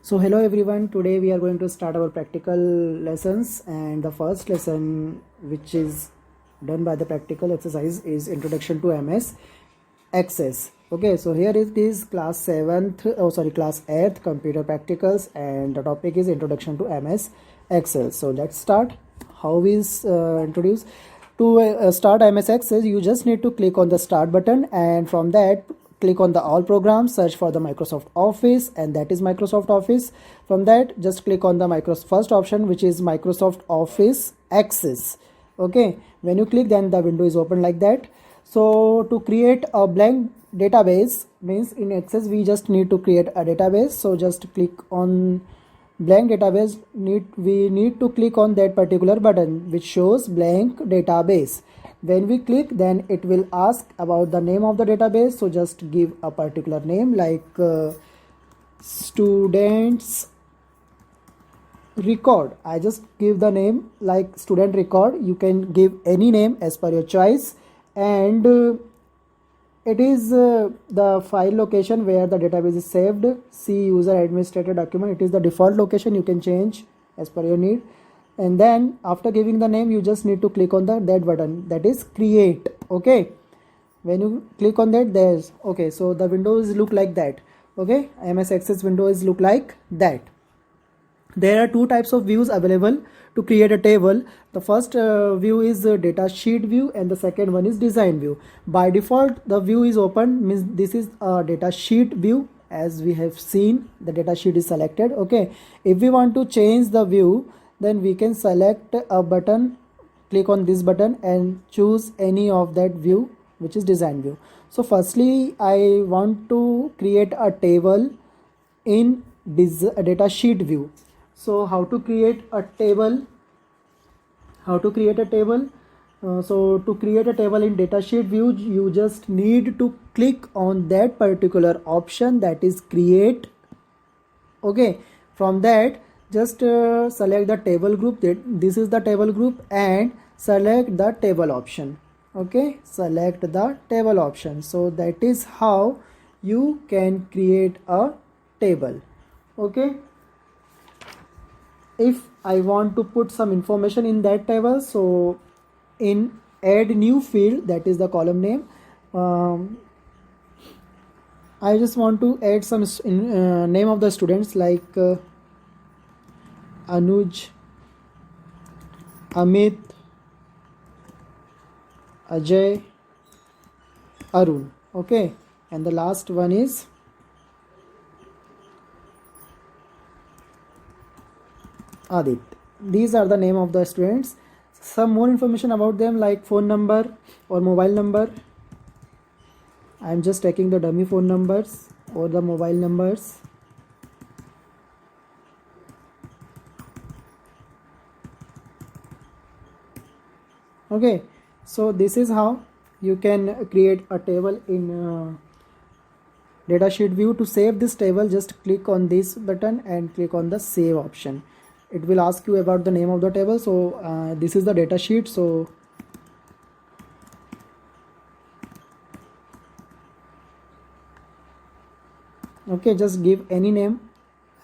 So hello everyone, today we are going to start our practical lessons, and the first lesson which is done by the practical exercise is introduction to MS Access. Okay, so here it is class 8th computer practicals, and the topic is introduction to MS Excel. So let's start. How is introduce to start MS Access? You just need to click on the start button, and from that click on the all programs, search for the Microsoft Office, and that is Microsoft Office. From that just click on the first option, which is Microsoft Office Access. Okay, when you click, then the window is open like that. So to create a blank database, means in Access we just need to create a database. So just click on blank database. We need to click on that particular button which shows blank database. When we click, then it will ask about the name of the database. So just give a particular name like students record. I just give the name like student record. You can give any name as per your choice, and it is the file location where the database is saved. See user administrator document. It is the default location. You can change as per your need. And then after giving the name, you just need to click on that button, that is create. Okay, when you click on that, there's okay, so the windows look like that. Okay, MS Access windows look like that. There are two types of views available to create a table. The first view is data sheet view, and the second one is design view. By default, the view is open, means this is a data sheet view. As we have seen, the data sheet is selected. Okay, if we want to change the view, then we can select a button, click on this button and choose any of that view, which is design view. So firstly, I want to create a table in this data sheet view. So how to create a table? So to create a table in datasheet view, you just need to click on that particular option, that is create. Okay, from that just select the table group. This is the table group, and select the table option. Okay, select the table option. So that is how you can create a table. Okay, if I want to put some information in that table, so in add new field, that is the column name, I just want to add some name of the students like Anuj, Amit, Ajay, Arun. Okay, and the last one is Adit. These are the name of the students. Some more information about them like phone number or mobile number. I am just taking the dummy phone numbers or the mobile numbers. Okay, so this is how you can create a table in datasheet view. To save this table, just click on this button and click on the save option. It will ask you about the name of the table. So this is the datasheet. So okay, just give any name.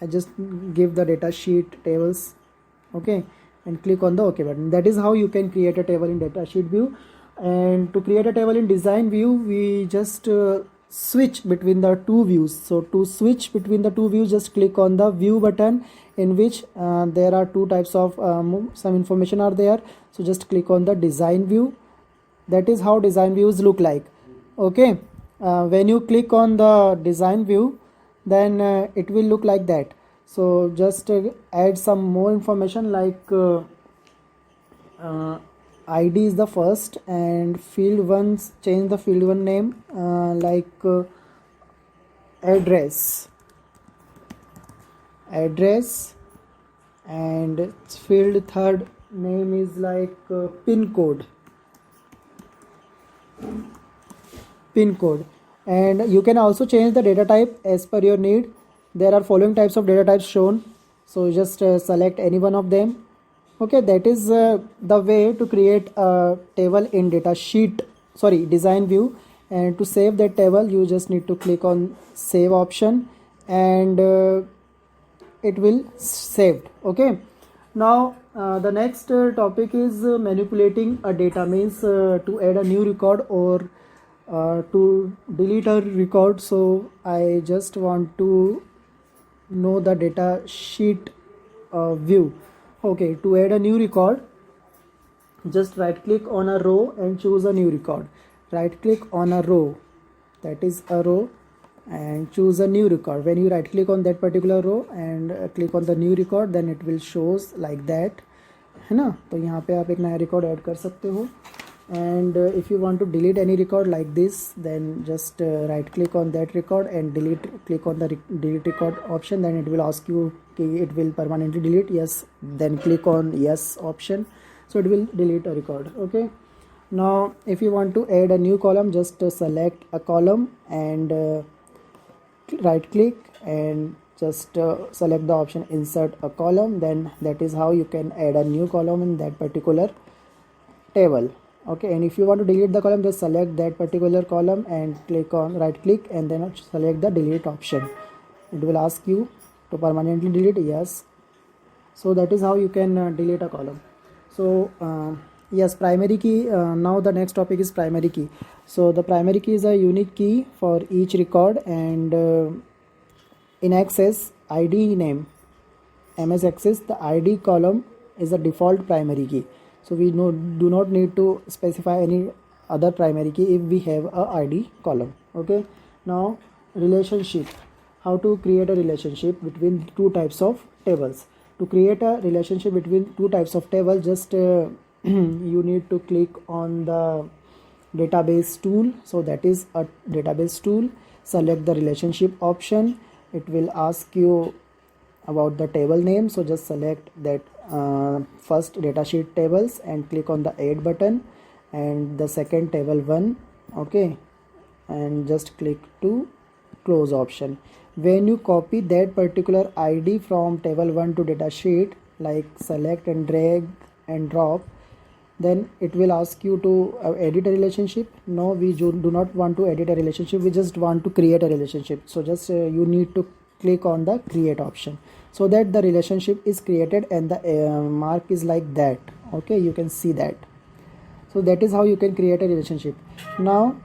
I just give the datasheet tables. Okay, and click on the OK button. That is how you can create a table in datasheet view. And to create a table in design view, we just switch between the two views. So to switch between the two views, just click on the view button, in which there are two types of some information are there. So just click on the design view. That is how design views look like. Okay, when you click on the design view, then it will look like that. So just add some more information like ID is the first, and field 1, change the field 1 name like address, and field 3rd name is like pin code, and you can also change the data type as per your need. There are following types of data types shown, so just select any one of them. Okay, that is the way to create a table in design view. And to save that table, you just need to click on save option, and it will saved. Okay, now the next topic is manipulating a data, means to add a new record or to delete a record. So I just want to know the data sheet view. Okay, to add a new record, just right click on a row and choose a new record. Right click on a row, that is a row, and choose a new record. When you right click on that particular row and click on the new record, then it will shows like that, है ना. तो यहाँ पे आप एक नया record add कर सकते हो. And if you want to delete any record like this, then just right click on that record and delete, click on the delete record option. Then it will ask you it will permanently delete, yes, then click on yes option, so it will delete a record. Okay, now if you want to add a new column, just select a column and right click and just select the option insert a column. Then that is how you can add a new column in that particular table. Okay, and if you want to delete the column, just select that particular column and click on right click and then select the delete option. It will ask you to permanently delete, yes. So that is how you can delete a column. So yes, primary key. Now the next topic is primary key. So the primary key is a unique key for each record, and in Access ID name, MS Access, the ID column is the default primary key. So we do not need to specify any other primary key if we have a ID column. Okay, now relationship. How to create a relationship between two types of tables. To create a relationship between two types of table, just you need to click on the database tool. So that is a database tool. Select the relationship option. It will ask you about the table name, so just select that first datasheet tables and click on the add button, and the second table 1. Okay, and just click to close option. When you copy that particular ID from table 1 to datasheet, like select and drag and drop, then it will ask you to edit a relationship. No, we do not want to edit a relationship, we just want to create a relationship. So just you need to click on the create option, so that the relationship is created and the mark is like that. Okay, you can see that. So that is how you can create a relationship. Now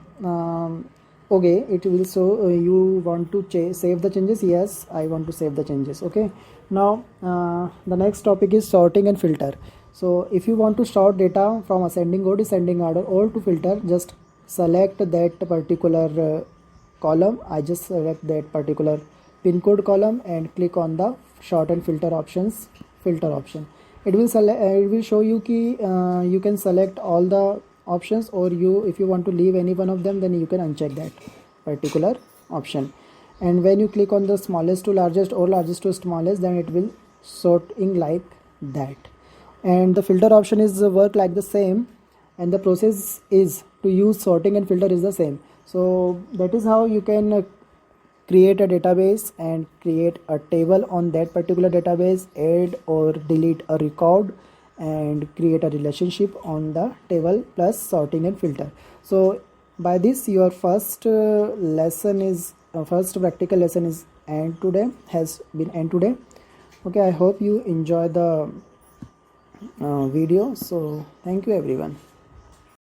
okay, it will, so you want to save the changes. Yes, I want to save the changes. Okay, now the next topic is sorting and filter. So if you want to sort data from ascending or descending order or to filter, just select that particular column. I just select that particular pin code column and click on the sort and filter options, filter option. It will select, it will show you ki you can select all the options, or you, if you want to leave any one of them, then you can uncheck that particular option. And when you click on the smallest to largest or largest to smallest, then it will sorting like that. And the filter option is work like the same, and the process is to use sorting and filter is the same. So that is how you can create a database and create a table on that particular database, add or delete a record, and create a relationship on the table, plus sorting and filter. So by this, your first lesson is first practical lesson is has been end today. Okay, I hope you enjoy the video. So thank you everyone.